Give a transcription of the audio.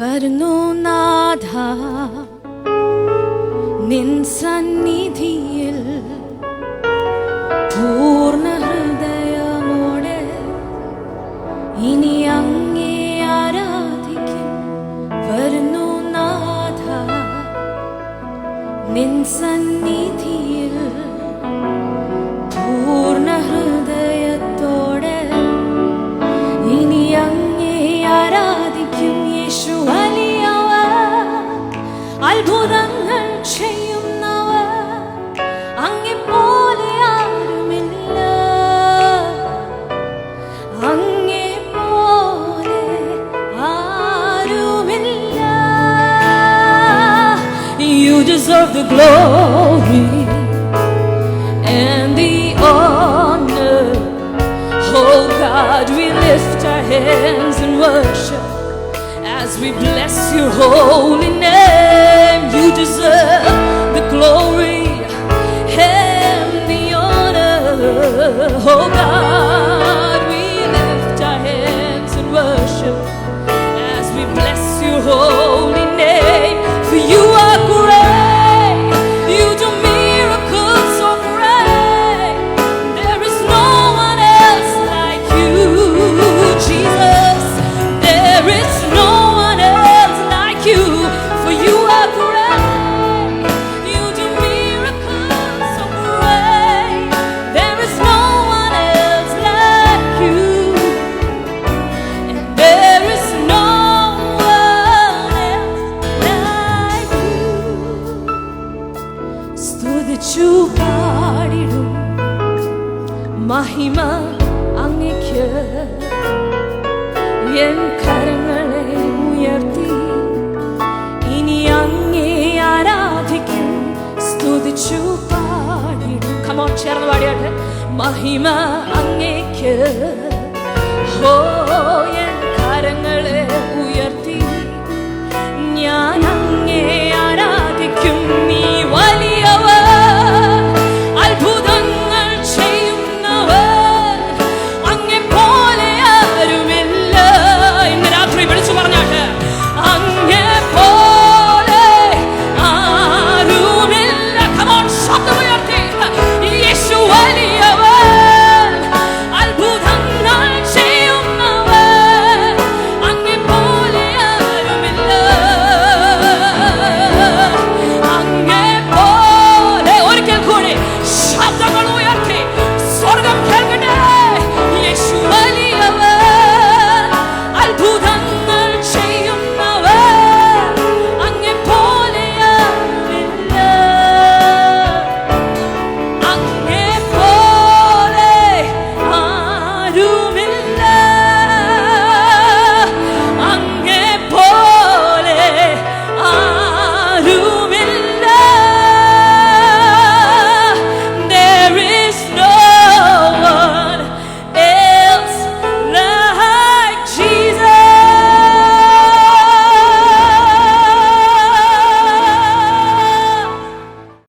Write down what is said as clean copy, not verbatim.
വരുന്നു നാഥ നിൻ സന്നിധിയിൽ പൂർണ്ണ ഹൃദയമോടെ ഇനി അങ്ങേ ആരാധിക്കും. വരുന്നു നാഥ നിൻ സന്നിധിയിൽ പൂർണ്ണ ഹൃദയത്തോടെ ഇനി അങ്ങേ ആരാധിക്കും. യേശു വലിയവൻ, അത്ഭുതങ്ങൾ ചെയ്യുന്നവൻ, അങ്ങേ പോലെ ആരുമില്ല, അങ്ങേ പോലെ ആരുമില്ല. You deserve the glory and the honor. Oh God, we lift our hands in worship as we bless your holy name. You deserve the glory and the honor. Oh God, we lift our hands in worship as we bless your holy name. For you are great, you do miracles so great. There is no one else like you, Jesus. There is no one else like you. For you are great, you do miracles so great. There is no one else like you, and there is no one else like you. സ്തുതിച്ചു പാടിടും മഹിമ അങ്ങേക്ക്. N കരങ്ങളെ ഉയർത്തി ഇനി അങ്ങേ ആരാധിക്കും. സ്തുതിച്ചു പാടിടും. Come on, ചേർന്ന് പാടിയാട്ടെ. മഹിമ അങ്ങേക്ക്. Oh yeah.